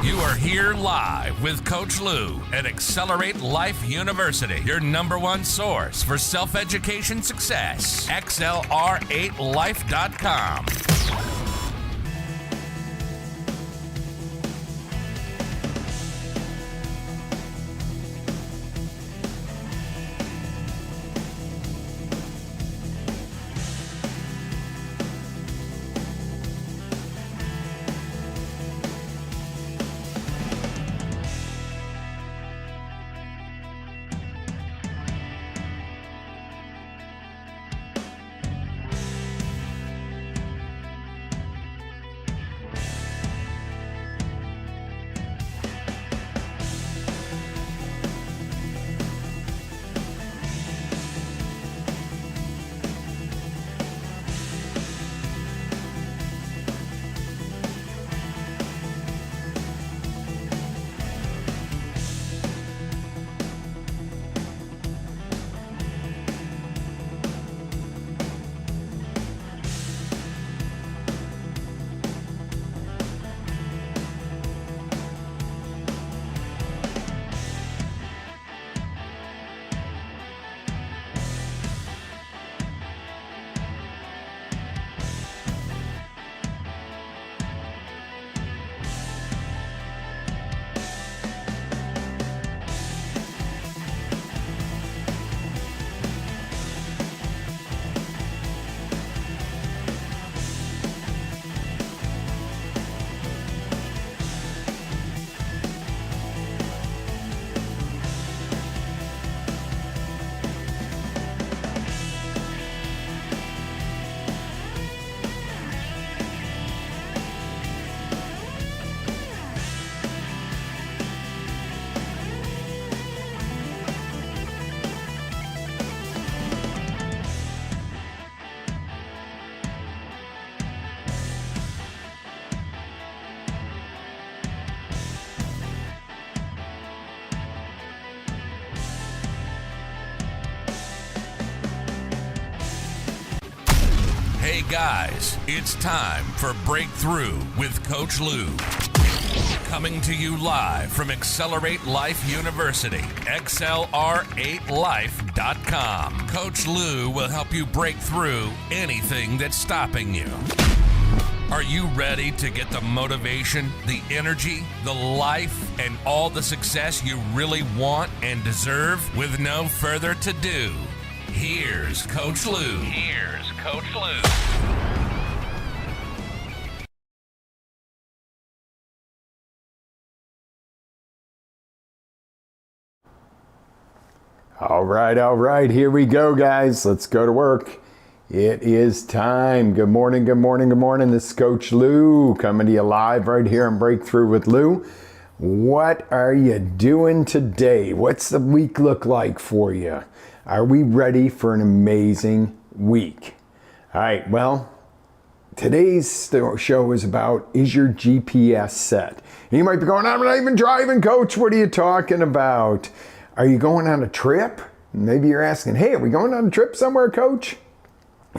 You are here live with Coach Lou at Accelerate Life University, your #1 source for self-education success. XLR8life.com. Hey guys, it's time for Breakthrough with Coach Lou. Coming to you live from Accelerate Life University, XLR8life.com. Coach Lou will help you break through anything that's stopping you. Are you ready to get the motivation, the energy, the life, and all the success you really want and deserve? With no further ado, here's Coach Lou. Here's Coach Lou. All right. Here we go, guys. Let's go to work. It is time. Good morning. This is Coach Lou coming to you live right here on Breakthrough with Lou. What are you doing today? What's the week look like for you? Are we ready for an amazing week? All right, well, today's show is about, is your GPS set? And you might be going, I'm not even driving, Coach. What are you talking about? Are you going on a trip? Maybe you're asking, hey, are we going on a trip somewhere, Coach?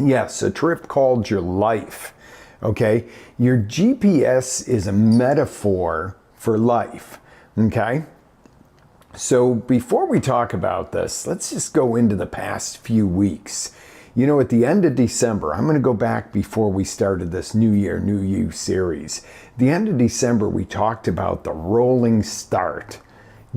Yes, a trip called your life, okay? Your GPS is a metaphor for life, okay? So before we talk about this, let's just go into the past few weeks. You know, at the end of December, I'm going to go back before we started this New Year, New You series. At the end of December, we talked about the rolling start.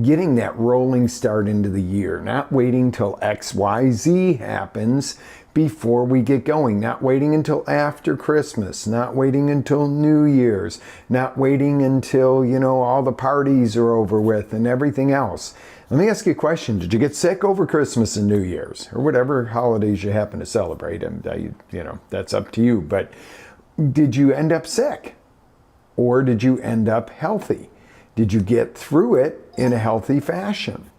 Getting that rolling start into the year, not waiting till XYZ happens before we get going, not waiting until after Christmas, not waiting until New Year's, not waiting until, all the parties are over with and everything else. Let me ask you a question. Did you get sick over Christmas and New Year's or whatever holidays you happen to celebrate? And that's up to you. But did you end up sick or did you end up healthy? Did you get through it in a healthy fashion?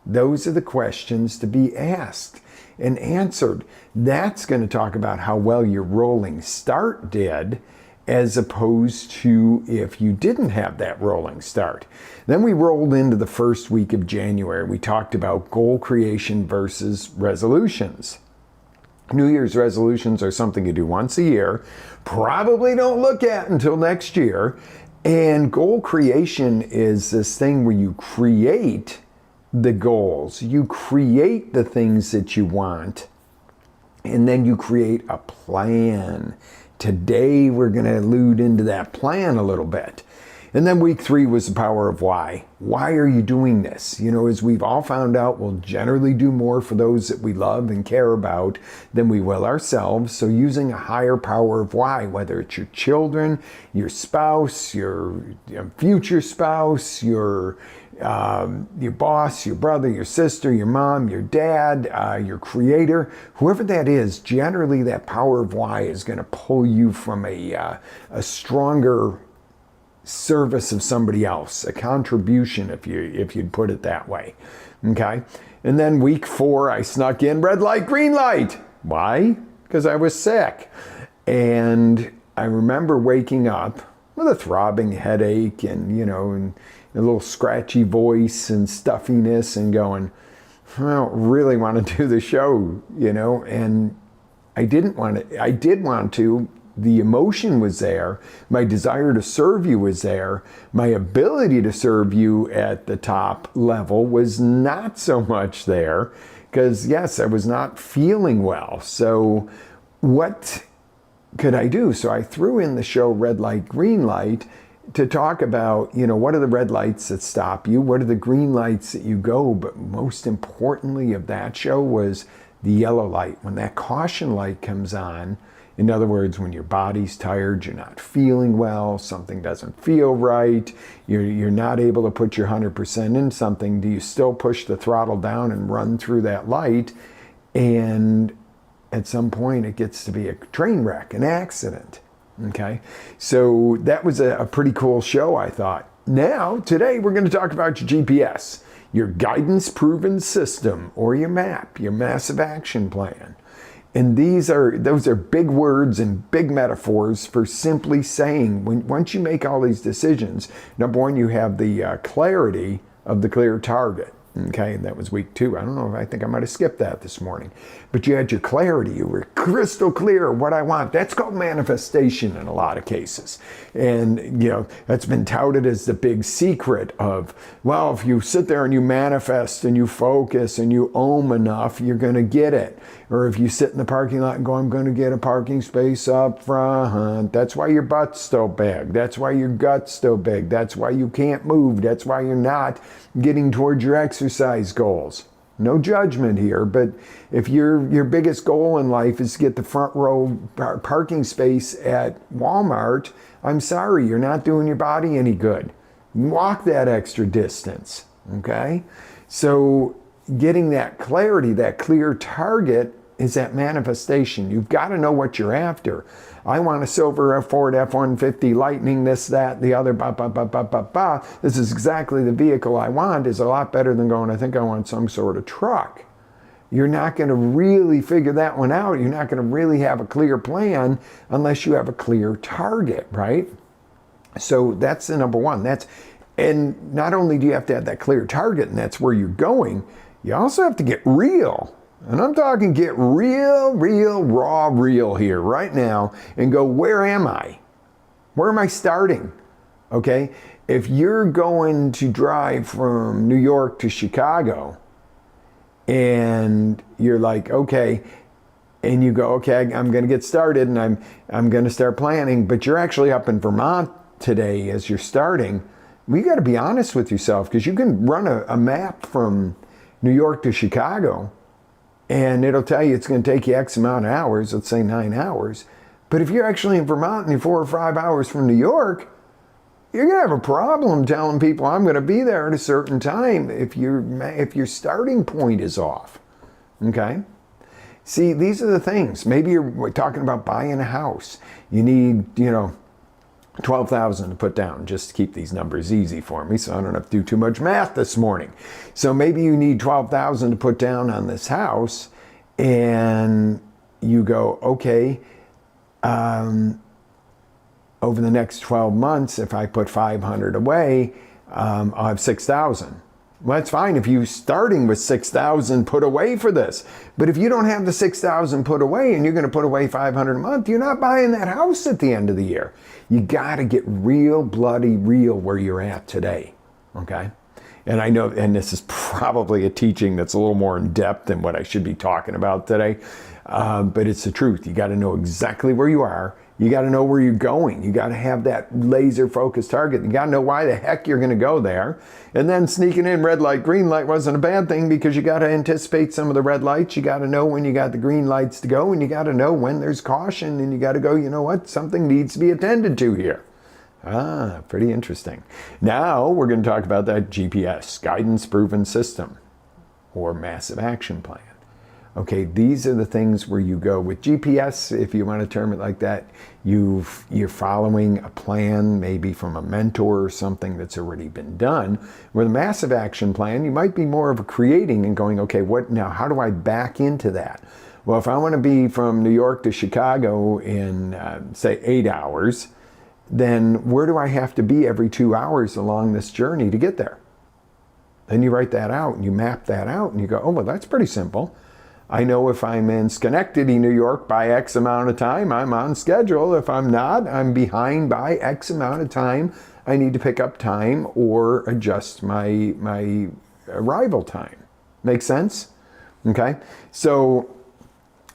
Those are the questions to be asked and answered. That's going to talk about how well your rolling start did, as opposed to if you didn't have that rolling start. Then we rolled into the first week of January. We talked about goal creation versus resolutions. New Year's resolutions are something you do once a year, probably don't look at until next year, And goal creation is this thing where you create the goals, you create the things that you want, and then you create a plan. Today we're going to allude into that plan a little bit. And then week 3 was the power of why. Why are you doing this? You know, as we've all found out, we'll generally do more for those that we love and care about than we will ourselves. So using a higher power of why, whether it's your children, your spouse, your future spouse, your boss, your brother, your sister, your mom, your dad, your creator, whoever that is, generally that power of why is going to pull you from a stronger service of somebody else, a contribution, if you'd put it that way. Okay. And then week 4, I snuck in red light, green light. Why? Because I was sick. And I remember waking up with a throbbing headache and, and a little scratchy voice and stuffiness and going, I don't really want to do the show, and I did want to. The emotion was there. My desire to serve you was there. My ability to serve you at the top level was not so much there because, yes, I was not feeling well. So what could I do? So I threw in the show Red Light, Green Light to talk about, what are the red lights that stop you? What are the green lights that you go? But most importantly of that show was the yellow light. When that caution light comes on, in other words, when your body's tired, you're not feeling well, something doesn't feel right, you're not able to put your 100% in something, do you still push the throttle down and run through that light? And at some point it gets to be a train wreck, an accident. Okay, so that was a pretty cool show, I thought. Now, today we're going to talk about your GPS, your guidance proven system, or your MAP, your massive action plan. And those are big words and big metaphors for simply saying, once you make all these decisions, number one, you have the clarity of the clear target. Okay, that was week 2. I don't know, I think I might have skipped that this morning. But you had your clarity. You were crystal clear what I want. That's called manifestation in a lot of cases. And, that's been touted as the big secret of, well, if you sit there and you manifest and you focus and you ohm enough, you're going to get it. Or if you sit in the parking lot and go, I'm going to get a parking space up front. That's why your butt's so big. That's why your gut's so big. That's why you can't move. That's why you're not getting towards your exercise goals. No judgment here, but if your biggest goal in life is to get the front row parking space at Walmart, I'm sorry, you're not doing your body any good. Walk that extra distance, okay? So getting that clarity, that clear target, is that manifestation. You've got to know what you're after. I want a silver Ford F-150 Lightning, this, that, the other, This is exactly the vehicle I want is a lot better than going, I think I want some sort of truck. You're not going to really figure that one out. You're not going to really have a clear plan unless you have a clear target, right? So that's the number one. And not only do you have to have that clear target and that's where you're going, you also have to get real. And I'm talking get real, raw, real here right now and go, where am I? Where am I starting? Okay? If you're going to drive from New York to Chicago and you're like, okay, and you go, okay, I'm going to get started and I'm going to start planning, but you're actually up in Vermont today as you're starting, well, you got to be honest with yourself because you can run a map from New York to Chicago and it'll tell you it's going to take you X amount of hours, let's say 9 hours. But if you're actually in Vermont and you're 4 or 5 hours from New York, you're going to have a problem telling people I'm going to be there at a certain time if your starting point is off. Okay? See, these are the things. Maybe you're talking about buying a house. You need, $12,000 to put down, just to keep these numbers easy for me so I don't have to do too much math this morning. So maybe you need $12,000 to put down on this house and you go, okay, over the next 12 months, if I put $500 away, I'll have $6,000. Well, that's fine if you're starting with 6,000 put away for this. But if you don't have the 6,000 put away and you're going to put away 500 a month, you're not buying that house at the end of the year. You got to get real, bloody real where you're at today. Okay? And I know, and this is probably a teaching that's a little more in depth than what I should be talking about today, but it's the truth. You got to know exactly where you are. You got to know where you're going. You got to have that laser focused target. You got to know why the heck you're going to go there. And then sneaking in red light, green light wasn't a bad thing because you got to anticipate some of the red lights. You got to know when you got the green lights to go, and you got to know when there's caution, and you got to go, you know what, something needs to be attended to here. Ah, pretty interesting. Now we're going to talk about that GPS, Guidance Proven System, or Massive Action Plan. Okay, these are the things where you go with GPS, if you want to term it like that. You're following a plan, maybe from a mentor or something that's already been done. With a Massive Action Plan, you might be more of a creating and going, okay, what now? How do I back into that? Well, if I want to be from New York to Chicago in, say, 8 hours, then where do I have to be every 2 hours along this journey to get there? Then you write that out and you map that out and you go, oh, well, that's pretty simple. I know if I'm in Schenectady, New York by X amount of time, I'm on schedule. If I'm not, I'm behind by X amount of time. I need to pick up time or adjust my arrival time. Make sense? Okay. So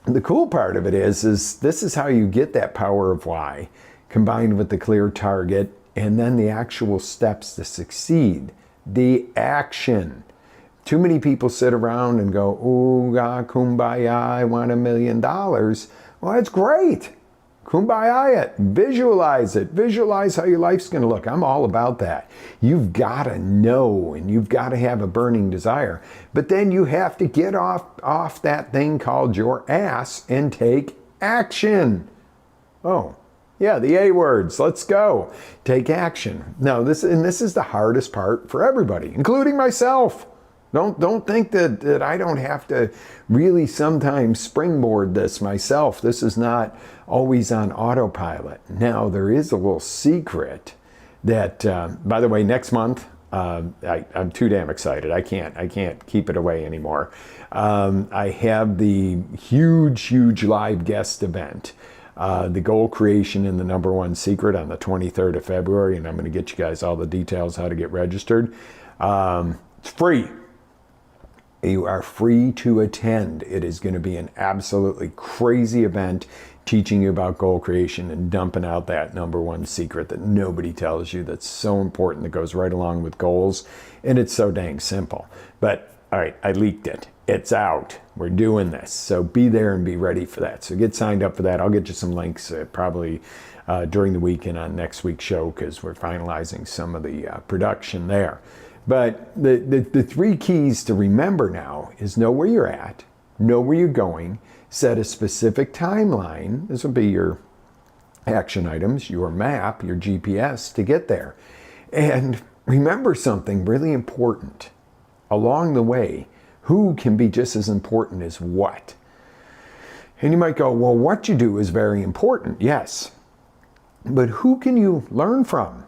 the cool part of it is this is how you get that power of why, combined with the clear target and then the actual steps to succeed. The action. Too many people sit around and go, ooh, kumbaya, I want $1 million. Well, that's great. Kumbaya it. Visualize it. Visualize how your life's going to look. I'm all about that. You've got to know and you've got to have a burning desire. But then you have to get off that thing called your ass and take action. Oh, yeah, the A words. Let's go. Take action. Now, this is the hardest part for everybody, including myself. Don't think that I don't have to really sometimes springboard this myself. This is not always on autopilot. Now, there is a little secret that, by the way, next month, I'm too damn excited. I can't keep it away anymore. I have the huge live guest event, the goal creation and the #1 secret on the 23rd of February, and I'm going to get you guys all the details how to get registered. It's free. You are free to attend. It is going to be an absolutely crazy event teaching you about goal creation and dumping out that #1 secret that nobody tells you that's so important, that goes right along with goals. And it's so dang simple. But all right, I leaked it. It's out. We're doing this. So be there and be ready for that. So get signed up for that. I'll get you some links probably during the week and on next week's show because we're finalizing some of the production there. But the 3 keys to remember now is know where you're at, know where you're going, set a specific timeline. This will be your action items, your map, your GPS to get there. And remember something really important. Along the way, who can be just as important as what? And you might go, well, what you do is very important. Yes. But who can you learn from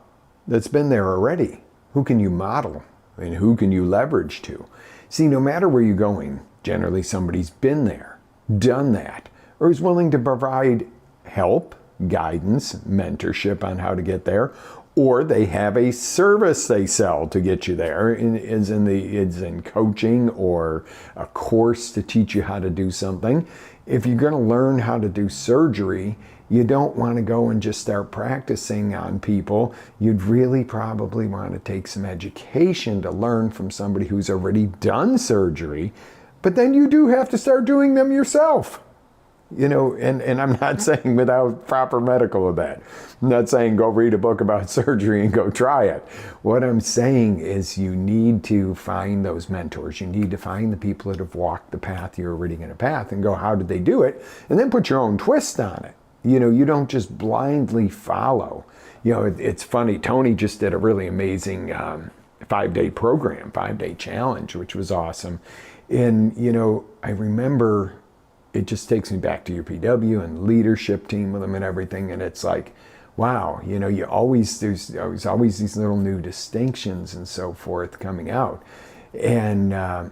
that's been there already? Who can you model and who can you leverage to? See, no matter where you're going, generally somebody's been there, done that, or is willing to provide help, guidance, mentorship on how to get there, or they have a service they sell to get you there, is in coaching or a course to teach you how to do something. If you're going to learn how to do surgery, you don't want to go and just start practicing on people. You'd really probably want to take some education to learn from somebody who's already done surgery, but then you do have to start doing them yourself. You know, and I'm not saying without proper medical of that. I'm not saying go read a book about surgery and go try it. What I'm saying is you need to find those mentors. You need to find the people that have walked the path you're already going to path and go, how did they do it? And then put your own twist on it. You know, you don't just blindly follow. You know, it's funny. Tony just did a really amazing 5-day program, 5-day challenge, which was awesome. And, you know, I remember it just takes me back to your PW and leadership team with them and everything. And it's like, wow, you know, there's always these little new distinctions and so forth coming out. And,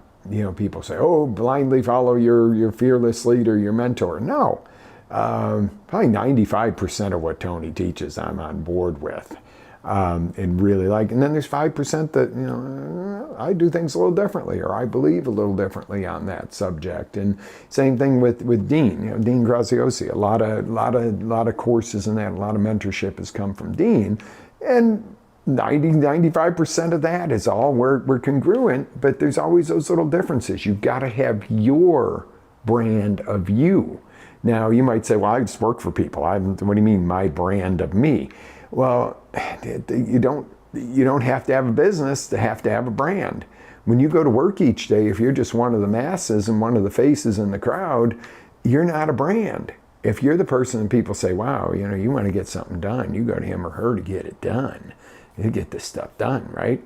people say, oh, blindly follow your fearless leader, your mentor. No, probably 95% of what Tony teaches I'm on board with. And really and then there's 5% that, I do things a little differently, or I believe a little differently on that subject. And same thing with Dean, Dean Graziosi, a lot of courses in that, a lot of mentorship has come from Dean. And 95% of that is all we're congruent, but there's always those little differences. You've got to have your brand of you. Now, you might say, well, I just work for people. What do you mean, my brand of me? Well, you don't have to have a business to have a brand. When you go to work each day, if you're just one of the masses and one of the faces in the crowd, you're not a brand. If you're the person and people say, wow, you want to get something done, you go to him or her to get it done. You get this stuff done, right?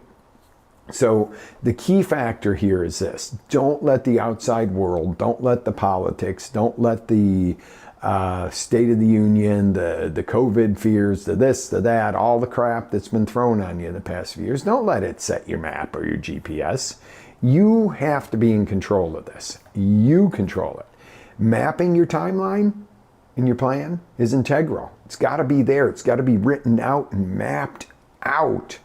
So the key factor here is this. Don't let the outside world, don't let the politics, don't let the State of the Union, the COVID fears, the this, the that, all the crap that's been thrown on you in the past few years, don't let it set your map or your GPS. You have to be in control of this. You control it. Mapping your timeline and your plan is integral. It's got to be there. It's got to be written out and mapped out.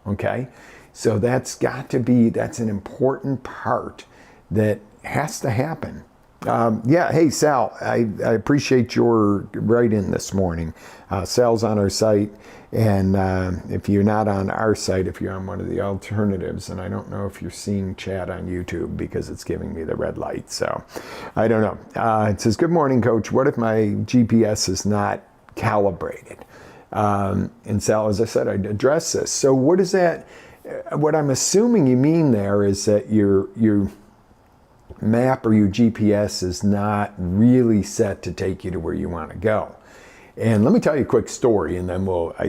Okay? So that's an important part that has to happen. Hey, Sal, I appreciate your write-in this morning. Sal's on our site, and if you're not on our site, if you're on one of the alternatives, and I don't know if you're seeing chat on YouTube because it's giving me the red light, so I don't know. It says, good morning, Coach. What if my GPS is not calibrated? And Sal, as I said, I'd address this. So what is that? What I'm assuming you mean there is that your map or your GPS is not really set to take you to where you want to go. And let me tell you a quick story, and then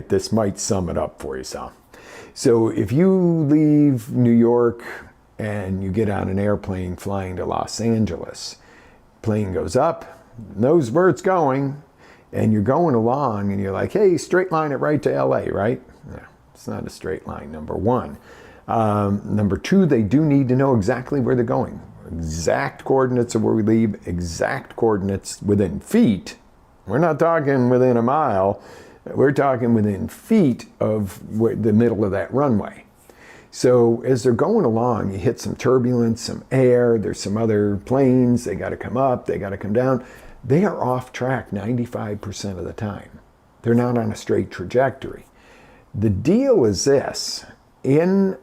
this might sum it up for you, Sal. So if you leave New York and you get on an airplane flying to Los Angeles, plane goes up, knows where it's going, and you're going along and you're like, hey, straight line it right to LA, right? No, it's not a straight line, number one. Number two, they do need to know exactly where they're going. Exact coordinates of where we leave, exact coordinates within feet. We're not talking within a mile. We're talking within feet of the middle of that runway. So as they're going along, you hit some turbulence, some air, there's some other planes, they got to come up, they got to come down. They are off track 95% of the time. They're not on a straight trajectory. The deal is this, in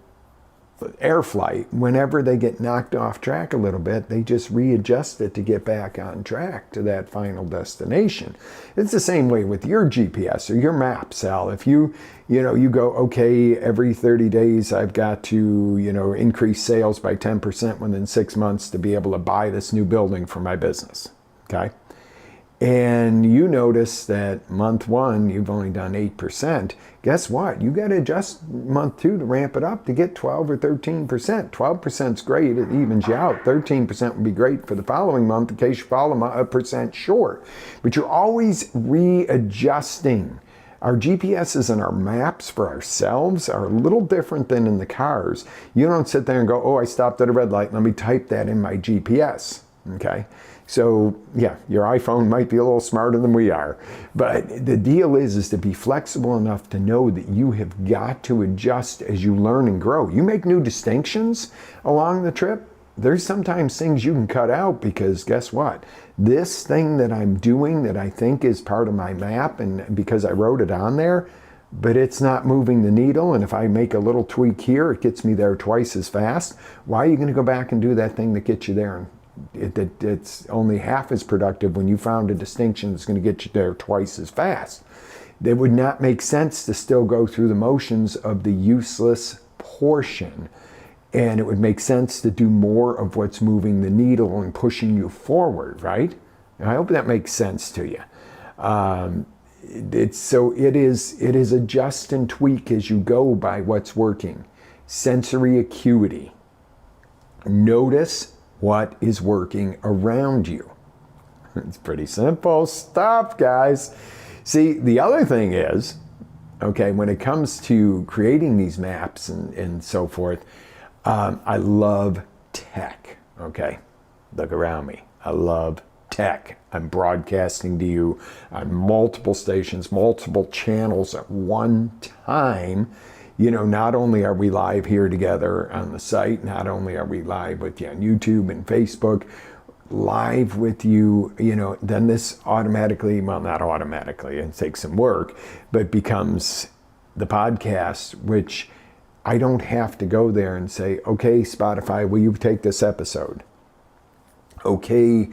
air flight, whenever they get knocked off track a little bit, they just readjust it to get back on track to that final destination. It's the same way with your GPS or your map, Sal. If you go, okay, every 30 days I've got to, increase sales by 10% within 6 months to be able to buy this new building for my business, okay? And you notice that month one, you've only done 8%. Guess what? You got to adjust month two to ramp it up to get 12 or 13%. 12% is great. It evens you out. 13% would be great for the following month in case you fall a percent short. But you're always readjusting. Our GPSs and our maps for ourselves are a little different than in the cars. You don't sit there and go, oh, I stopped at a red light. Let me type that in my GPS. Okay? So yeah, your iPhone might be a little smarter than we are, but the deal is to be flexible enough to know that you have got to adjust as you learn and grow. You make new distinctions along the trip. There's sometimes things you can cut out because guess what? This thing that I'm doing that I think is part of my map and because I wrote it on there, but it's not moving the needle. And if I make a little tweak here, it gets me there twice as fast. Why are you going to go back and do that thing that gets you there? It's only half as productive when you found a distinction that's going to get you there twice as fast. It would not make sense to still go through the motions of the useless portion. And it would make sense to do more of what's moving the needle and pushing you forward, right? And I hope that makes sense to you. It is adjust and tweak as you go by what's working. Sensory acuity. Notice what is working around you. It's pretty simple stuff, guys. See, the other thing is, okay, when it comes to creating these maps and so forth, I love tech, okay? Look around me. I love tech. I'm broadcasting to you on multiple stations, multiple channels at one time. You know, not only are we live here together on the site, not only are we live with you on YouTube and Facebook, live with you, you know, then this automatically, well, not automatically, it takes some work, but becomes the podcast, which I don't have to go there and say, okay, Spotify, will you take this episode? Okay,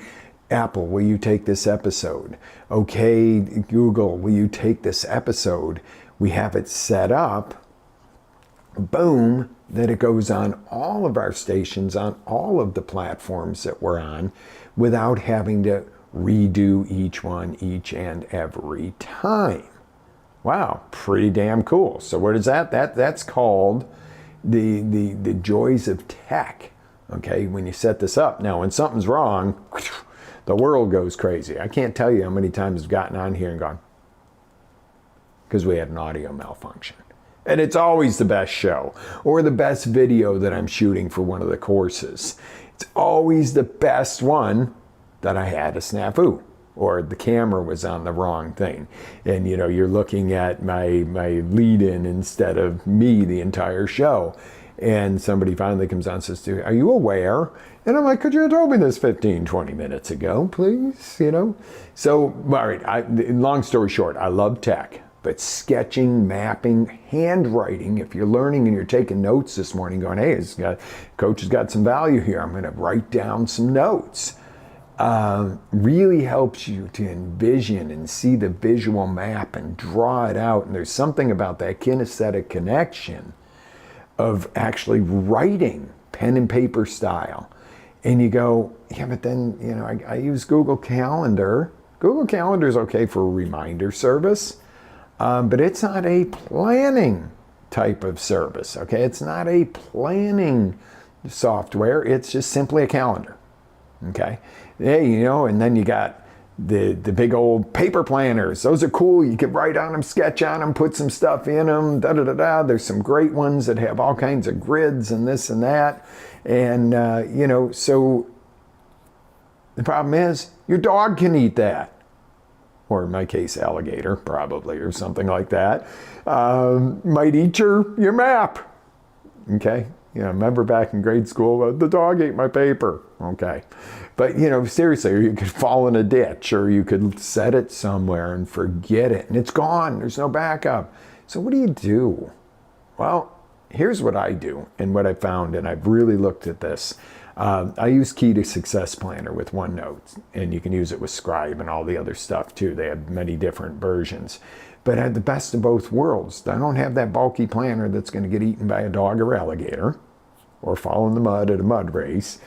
Apple, will you take this episode? Okay, Google, will you take this episode? We have it set up, boom, that it goes on all of our stations, on all of the platforms that we're on, without having to redo each one each and every time. Wow, pretty damn cool. So what is that? That's called the joys of tech. Okay, when you set this up. Now, when something's wrong, the world goes crazy. I can't tell you how many times I've gotten on here and gone, because we had an audio malfunction. And it's always the best show or the best video that I'm shooting for one of the courses. It's always the best one that I had a snafu, or the camera was on the wrong thing. And you know, you're looking at my lead-in instead of me the entire show. And somebody finally comes on and says, are you aware? And I'm like, could you have told me this 15, 20 minutes ago, please? You know? So, all right, long story short, I love tech. But sketching, mapping, handwriting, if you're learning and you're taking notes this morning going, hey, coach has got some value here, I'm going to write down some notes, really helps you to envision and see the visual map and draw it out. And there's something about that kinesthetic connection of actually writing pen and paper style. And you go, yeah, but then, you know, I use Google Calendar. Google Calendar is okay for a reminder service. But it's not a planning type of service, okay? It's not a planning software. It's just simply a calendar, okay? Hey, you know, and then you got the big old paper planners. Those are cool. You can write on them, sketch on them, put some stuff in them, da-da-da-da. There's some great ones that have all kinds of grids and this and that. And, you know, so the problem is your dog can eat that. Or in my case, alligator, probably, or something like that, might eat your map, okay? You know, remember back in grade school, the dog ate my paper, okay? But, you know, seriously, or you could fall in a ditch, or you could set it somewhere and forget it, and it's gone, there's no backup. So what do you do? Well, here's what I do, and what I found, and I've really looked at this. I use Key to Success Planner with OneNote, and you can use it with Scribe and all the other stuff too. They have many different versions. But I have the best of both worlds. I don't have that bulky planner that's going to get eaten by a dog or alligator or fall in the mud at a mud race.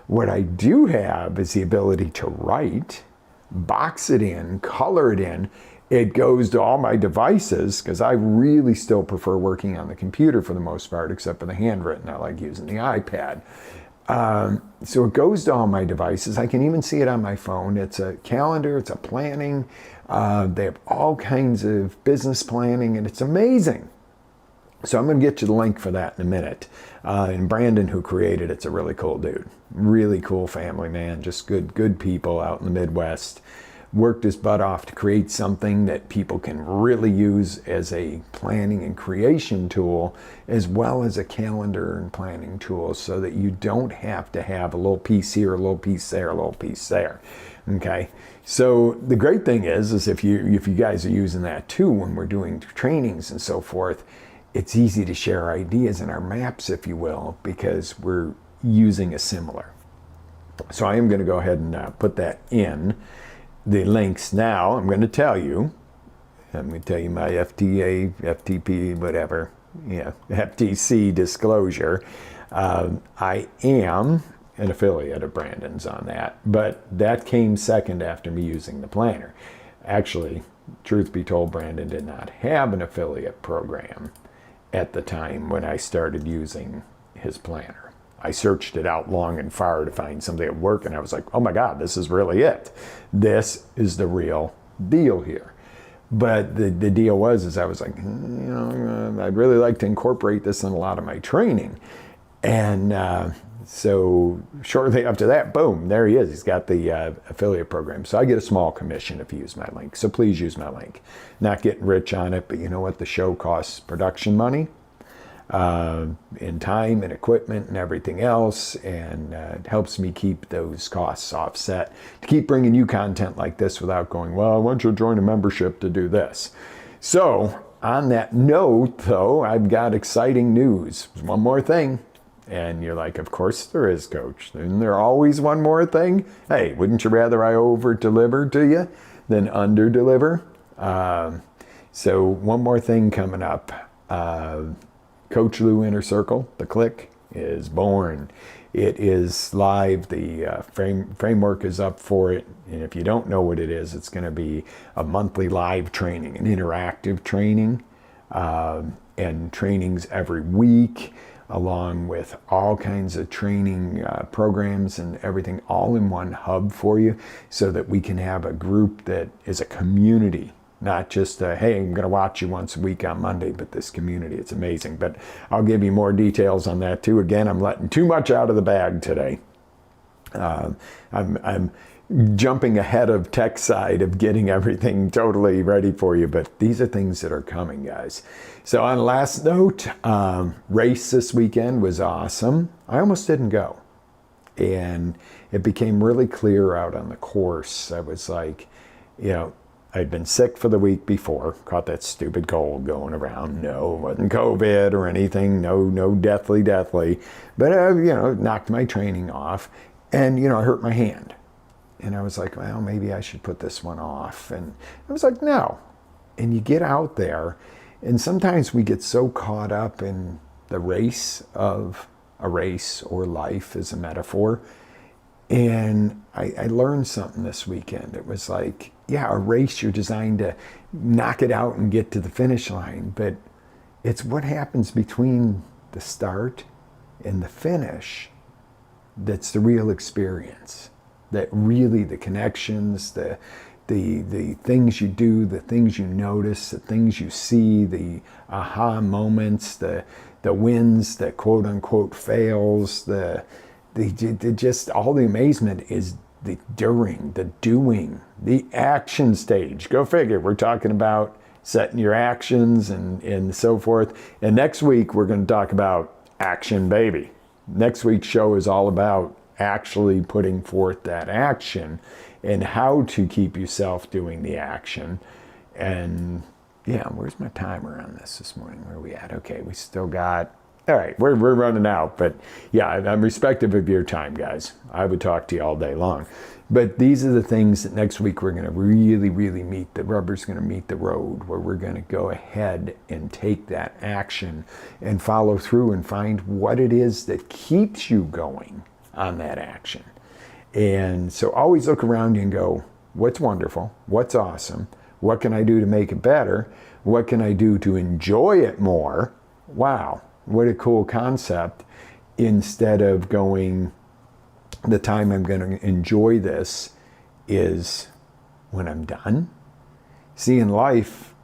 What I do have is the ability to write, box it in, color it in. It goes to all my devices, because I really still prefer working on the computer for the most part, except for the handwritten. I like using the iPad. So it goes to all my devices. I can even see it on my phone. It's a calendar, it's a planning. They have all kinds of business planning, and it's amazing. So I'm going to get you the link for that in a minute. And Brandon, who created it's a really cool dude. Really cool family, man. Just good people out in the Midwest. Worked his butt off to create something that people can really use as a planning and creation tool, as well as a calendar and planning tool, so that you don't have to have a little piece here, a little piece there, a little piece there. Okay. So the great thing is if you guys are using that too, when we're doing trainings and so forth, it's easy to share ideas in our maps, if you will, because we're using a similar. So I am going to go ahead and put that in the links now. I'm going to tell you my FTA, FTP, whatever, FTC disclosure. I am an affiliate of Brandon's on that, but that came second after me using the planner. Actually, truth be told, Brandon did not have an affiliate program at the time when I started using his planner. I searched it out long and far to find something that would work, and I was like, oh my God, this is really it. This is the real deal here. But the deal was I was like, I'd really like to incorporate this in a lot of my training. And so shortly after that, boom, there he is. He's got the affiliate program. So I get a small commission if you use my link. So please use my link. Not getting rich on it, but you know what? The show costs production money, in time and equipment and everything else. And it helps me keep those costs offset to keep bringing you content like this without going, well, I want you to join a membership to do this. So on that note, though, I've got exciting news. One more thing. And you're like, of course there is, Coach. Isn't there always one more thing? Hey, wouldn't you rather I over-deliver to you than under-deliver? So one more thing coming up. Coach Lew Inner Circle, the click, is born. It is live. The framework is up for it. And if you don't know what it is, it's going to be a monthly live training, an interactive training, and trainings every week, along with all kinds of training programs and everything all in one hub for you, so that we can have a group that is a community, not just hey, I'm going to watch you once a week on Monday, but this community. It's amazing. But I'll give you more details on that too. Again, I'm letting too much out of the bag today. I'm jumping ahead of tech side of getting everything totally ready for you, but these are things that are coming, guys. So on last note, race this weekend was awesome. I almost didn't go, and it became really clear out on the course. I was like, I'd been sick for the week before, caught that stupid cold going around. No, it wasn't COVID or anything. No deathly, but knocked my training off, and I hurt my hand. And I was like, well, maybe I should put this one off. And I was like, no. And you get out there, and sometimes we get so caught up in the race of a race or life as a metaphor. And I learned something this weekend. It was like, yeah, a race, you're designed to knock it out and get to the finish line. But it's what happens between the start and the finish that's the real experience. That really, the connections, the things you do, the things you notice, the things you see, the aha moments, the wins, the quote unquote fails, the just all the amazement is the during, the doing, the action stage. Go figure. We're talking about setting your actions and so forth. And next week we're going to talk about action, baby. Next week's show is all about actually putting forth that action and how to keep yourself doing the action. And yeah, where's my timer on this morning? Where are we at? Okay, we still got, all right, we're running out, but yeah, I'm respective of your time, guys. I would talk to you all day long. But these are the things that next week we're going to really meet. The rubber's going to meet the road, where we're going to go ahead and take that action and follow through and find what it is that keeps you going on that action. And so always look around you and go, what's wonderful? What's awesome? What can I do to make it better? What can I do to enjoy it more? Wow, what a cool concept. Instead of going, the time I'm going to enjoy this is when I'm done. See, in life,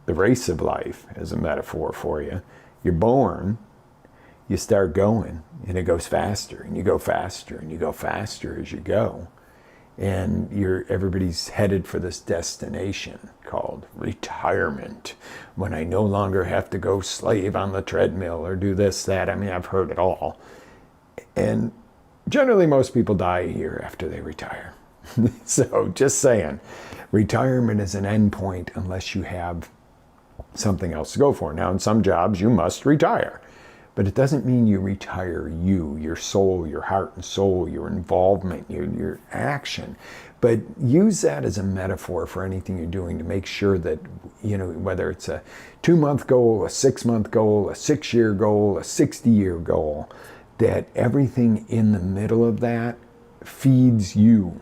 the race of life is a metaphor for you. You're born, you start going, and it goes faster, and you go faster, and you go faster as you go. And everybody's headed for this destination called retirement, when I no longer have to go slave on the treadmill or do this, that. I mean, I've heard it all. And generally, most people die a year after they retire. So just saying, retirement is an end point unless you have something else to go for. Now, in some jobs, you must retire. But it doesn't mean you retire your soul, your heart and soul, your involvement, your action. But use that as a metaphor for anything you're doing to make sure that, whether it's a 2-month goal, a 6-month goal, a 6-year goal, a 60-year goal, that everything in the middle of that feeds you,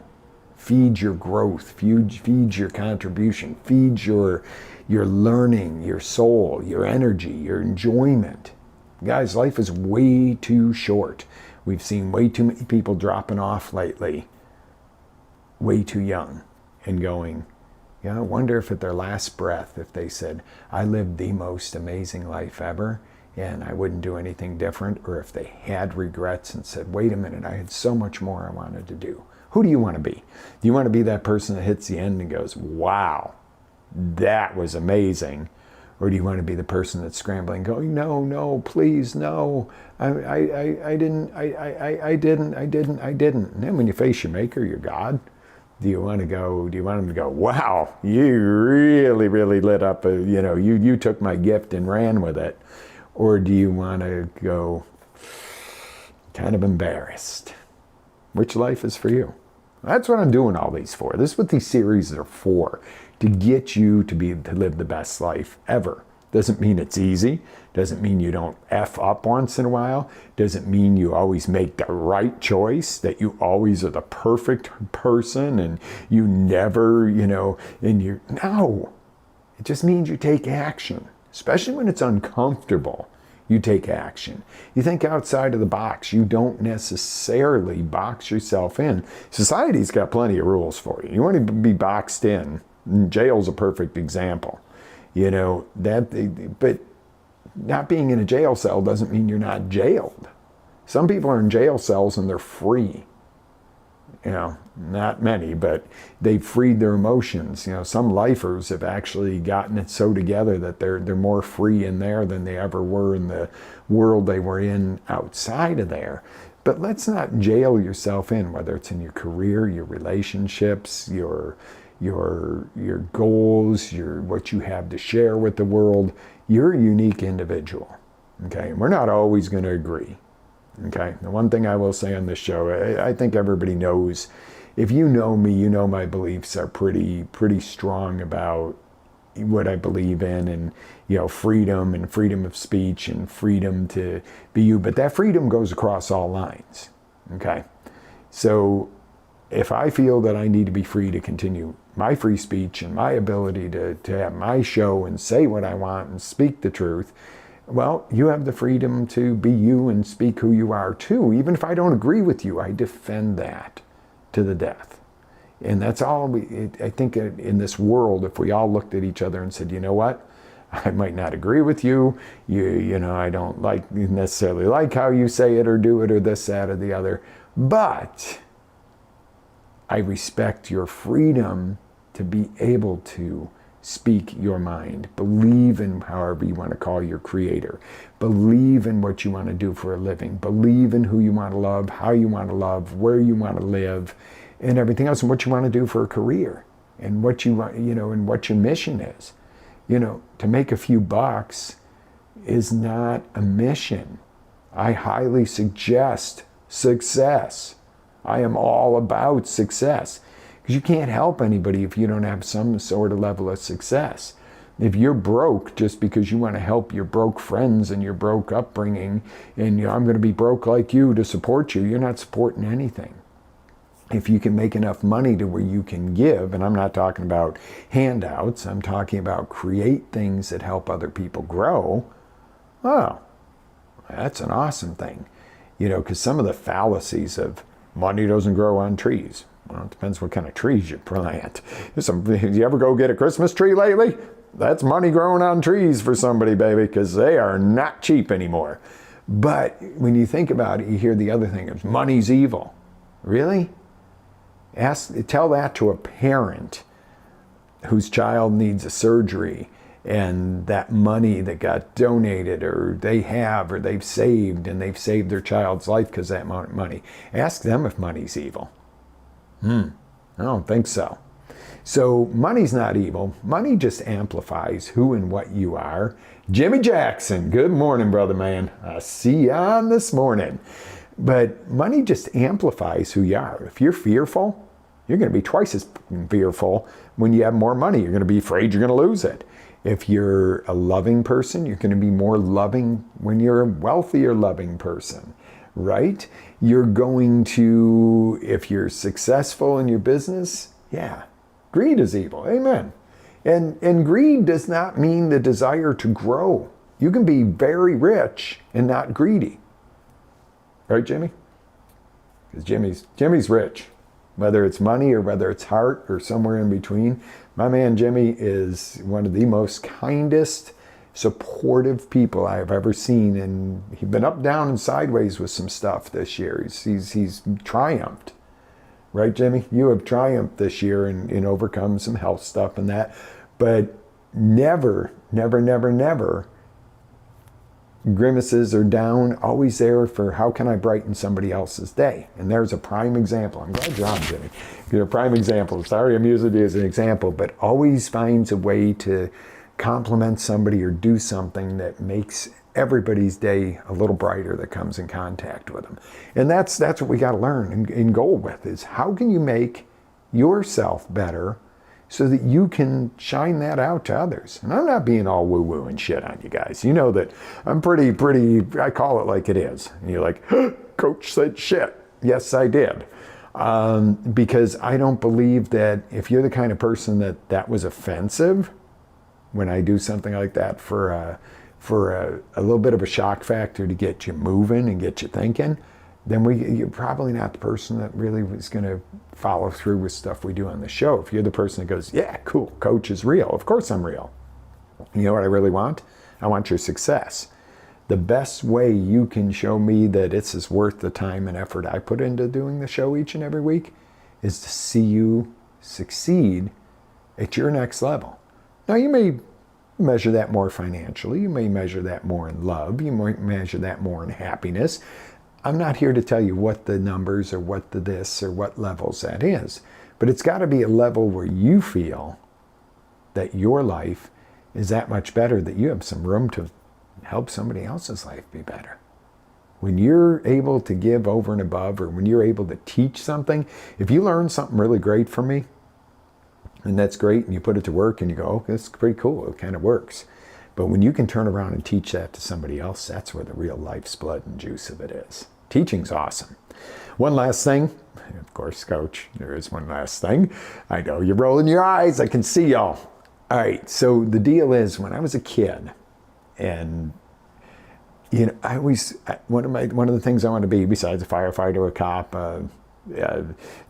feeds your growth, feeds your contribution, feeds your learning, your soul, your energy, your enjoyment. Guys, life is way too short. We've seen way too many people dropping off lately, way too young, and going, I wonder if at their last breath, if they said, I lived the most amazing life ever, and I wouldn't do anything different, or if they had regrets and said, wait a minute, I had so much more I wanted to do. Who do you want to be? Do you want to be that person that hits the end and goes, wow, that was amazing? Or do you want to be the person that's scrambling, going, no, please, no, I didn't. And then when you face your maker, your God, do you want him to go, wow, you really, really lit up, you took my gift and ran with it? Or do you want to go kind of embarrassed? Which life is for you? That's what I'm doing all these for. This is what these series are for, to get you to live the best life ever. Doesn't mean it's easy. Doesn't mean you don't F up once in a while. Doesn't mean you always make the right choice, that you always are the perfect person and you never, no. It just means you take action, especially when it's uncomfortable. You take action. You think outside of the box. You don't necessarily box yourself in. Society's got plenty of rules for you. You want to be boxed in. Jail's a perfect example. But not being in a jail cell doesn't mean you're not jailed. Some people are in jail cells and they're free. Not many, but they've freed their emotions. Some lifers have actually gotten it so together that they're more free in there than they ever were in the world they were in outside of there. But let's not jail yourself in, whether it's in your career, your relationships, your goals, what you have to share with the world. You're a unique individual. Okay, and we're not always going to agree. Okay, the one thing I will say on this show, I think everybody knows, if you know me, you know my beliefs are pretty strong about what I believe in, and freedom and freedom of speech and freedom to be you. But that freedom goes across all lines. Okay, so if I feel that I need to be free to continue my free speech and my ability to have my show and say what I want and speak the truth, well, you have the freedom to be you and speak who you are too. Even if I don't agree with you, I defend that to the death. And that's all I think in this world, if we all looked at each other and said, you know what? I might not agree with you. I don't necessarily like how you say it or do it or this, that, or the other. But I respect your freedom to be able to speak your mind. Believe in however you want to call your creator. Believe in what you want to do for a living. Believe in who you want to love, how you want to love, where you want to live, and everything else, and what you want to do for a career, and what you want, and what your mission is. To make a few bucks is not a mission. I highly suggest success. I am all about success. Because you can't help anybody if you don't have some sort of level of success. If you're broke just because you want to help your broke friends and your broke upbringing, and I'm going to be broke like you to support you, you're not supporting anything. If you can make enough money to where you can give, and I'm not talking about handouts, I'm talking about create things that help other people grow, oh, that's an awesome thing. Because some of the fallacies of money doesn't grow on trees. Well, it depends what kind of trees you plant. Did you ever go get a Christmas tree lately? That's money growing on trees for somebody, baby, because they are not cheap anymore. But when you think about it, you hear the other thing is money's evil. Really? Tell that to a parent whose child needs a surgery, and that money that got donated or they have or they've saved, and they've saved their child's life because of that money. Ask them if money's evil. I don't think so. So money's not evil. Money just amplifies who and what you are. Jimmy Jackson, good morning, brother man. I see you on this morning. But money just amplifies who you are. If you're fearful, you're going to be twice as fearful when you have more money. You're going to be afraid you're going to lose it. If you're a loving person, you're going to be more loving when you're a wealthier loving person, right? You're going to, if you're successful in your business, yeah, greed is evil. Amen. And greed does not mean the desire to grow. You can be very rich and not greedy. Right, Jimmy? Because Jimmy's rich. Whether it's money or whether it's heart or somewhere in between. My man Jimmy is one of the most kindest, supportive people I have ever seen. And he's been up, down, and sideways with some stuff this year. He's triumphed. Right, Jimmy? You have triumphed this year and overcome some health stuff and that. But never, never, never, never grimaces or down, always there for how can I brighten somebody else's day. And there's a prime example. I'm glad you're on, Jimmy. You're a prime example. Sorry I'm using you as an example, but always finds a way to compliment somebody or do something that makes everybody's day a little brighter that comes in contact with them. And that's what we got to learn and go with, is how can you make yourself better so that you can shine that out to others. And I'm not being all woo-woo and shit on you guys. You know that I'm pretty, I call it like it is. And you're like, Coach said shit. Yes, I did. Because I don't believe that if you're the kind of person that was offensive, when I do something like that for a little bit of a shock factor to get you moving and get you thinking, then you're probably not the person that really is going to follow through with stuff we do on the show. If you're the person that goes, yeah, cool, Coach is real. Of course I'm real. You know what I really want? I want your success. The best way you can show me that it's is worth the time and effort I put into doing the show each and every week is to see you succeed at your next level. Now, you may measure that more financially. You may measure that more in love. You might measure that more in happiness. I'm not here to tell you what the numbers or what the this or what levels that is, but it's got to be a level where you feel that your life is that much better that you have some room to help somebody else's life be better. When you're able to give over and above, or when you're able to teach something, if you learn something really great from me, and that's great, and you put it to work and you go, oh, that's pretty cool, it kind of works. But when you can turn around and teach that to somebody else, that's where the real life's blood and juice of it is. Teaching's awesome. One last thing, of course, Coach, there is one last thing. I know you're rolling your eyes, I can see y'all. All right, so the deal is, when I was a kid, and you know, I always, one of the things I want to be, besides a firefighter, a cop, a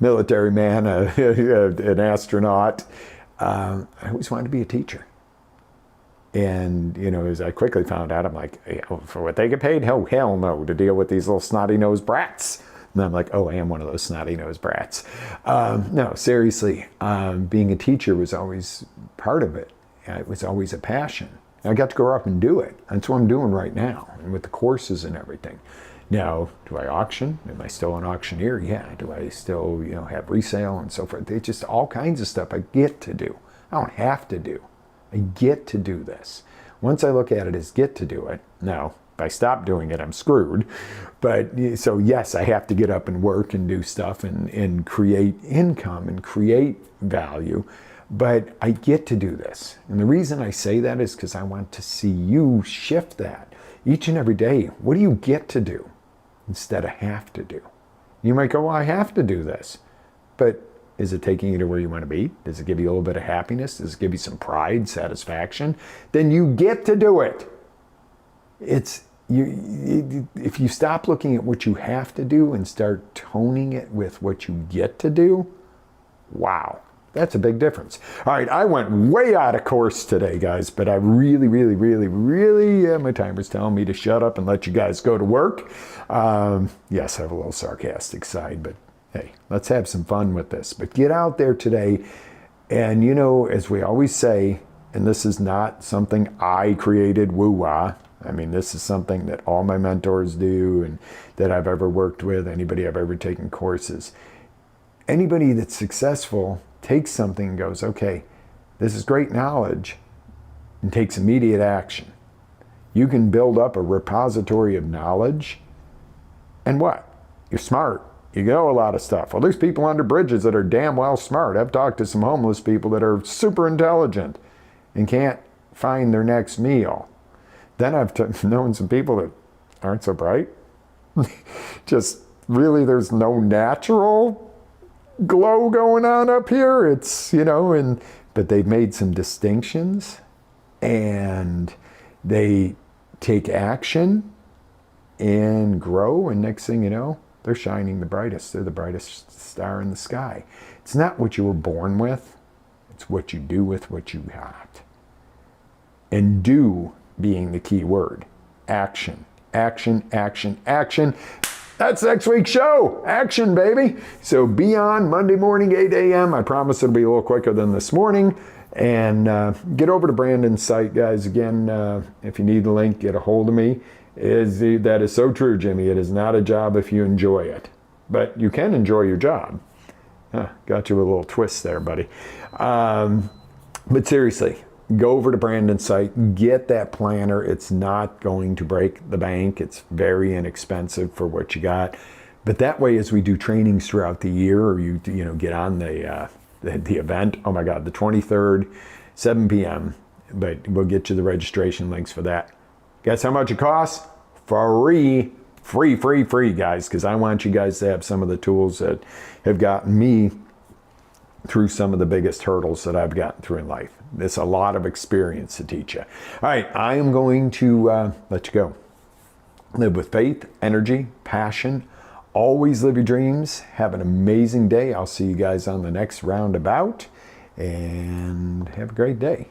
military man, an astronaut, I always wanted to be a teacher. And, you know, as I quickly found out, I'm like, for what they get paid? Hell no, to deal with these little snotty-nosed brats. And I'm like, oh, I am one of those snotty-nosed brats. No, seriously, being a teacher was always part of it. It was always a passion. I got to grow up and do it. That's what I'm doing right now, and with the courses and everything. Now, do I auction? Am I still an auctioneer? Yeah. Do I still, you know, have resale and so forth? It's just all kinds of stuff I get to do. I don't have to do. I get to do this. Once I look at it as get to do it, now, if I stop doing it, I'm screwed. But so yes, I have to get up and work and do stuff and create income and create value. But I get to do this. And the reason I say that is because I want to see you shift that. Each and every day, what do you get to do instead of have to do? You might go, well, I have to do this. But is it taking you to where you want to be? Does it give you a little bit of happiness? Does it give you some pride, satisfaction? Then you get to do it. If you stop looking at what you have to do and start toning it with what you get to do, wow, that's a big difference. All right, I went way out of course today, guys, but I really, my timer's telling me to shut up and let you guys go to work. Yes, I have a little sarcastic side, but hey, let's have some fun with this. But get out there today, and you know, as we always say, and this is not something I created, woo-wah. I mean, this is something that all my mentors do and that I've ever worked with, anybody I've ever taken courses. Anybody that's successful takes something and goes, okay, this is great knowledge, and takes immediate action. You can build up a repository of knowledge, and what? You're smart. You know a lot of stuff. Well, there's people under bridges that are damn well smart. I've talked to some homeless people that are super intelligent and can't find their next meal. Then I've known some people that aren't so bright. Just really, there's no natural glow going on up here. It's, you know, but they've made some distinctions and they take action and grow, and next thing you know, they're shining the brightest. They're the brightest star in the sky. It's not what you were born with. It's what you do with what you got. And do being the key word. Action, action, action, action. That's next week's show. Action, baby. So be on Monday morning, 8 a.m. I promise it'll be a little quicker than this morning. And get over to Brandon's site, guys. Again, if you need the link, get a hold of me. That is so true, Jimmy. It is not a job if you enjoy it. But you can enjoy your job. Got you with a little twist there, buddy. But seriously, go over to Brandon's site, get that planner. It's not going to break the bank. It's very inexpensive for what you got. But that way, as we do trainings throughout the year, or you get on the event, oh my God, the 23rd, 7 p.m. But we'll get you the registration links for that. Guess how much it costs? Free, guys, because I want you guys to have some of the tools that have gotten me through some of the biggest hurdles that I've gotten through in life. There's a lot of experience to teach you. All right, I am going to let you go. Live with faith, energy, passion. Always live your dreams. Have an amazing day. I'll see you guys on the next roundabout, and have a great day.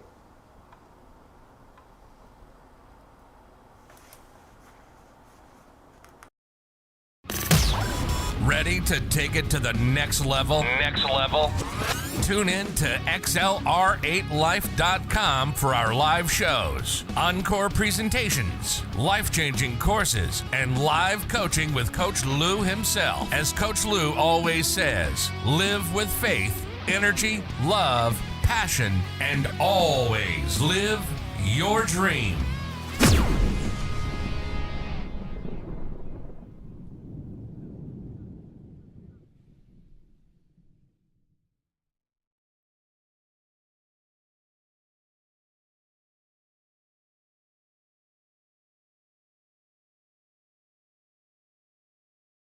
Ready to take it to the next level? Tune in to XLR8Life.com for our live shows, encore presentations, life-changing courses, and live coaching with Coach Lou himself. As Coach Lou always says, live with faith, energy, love, passion, and always live your dream.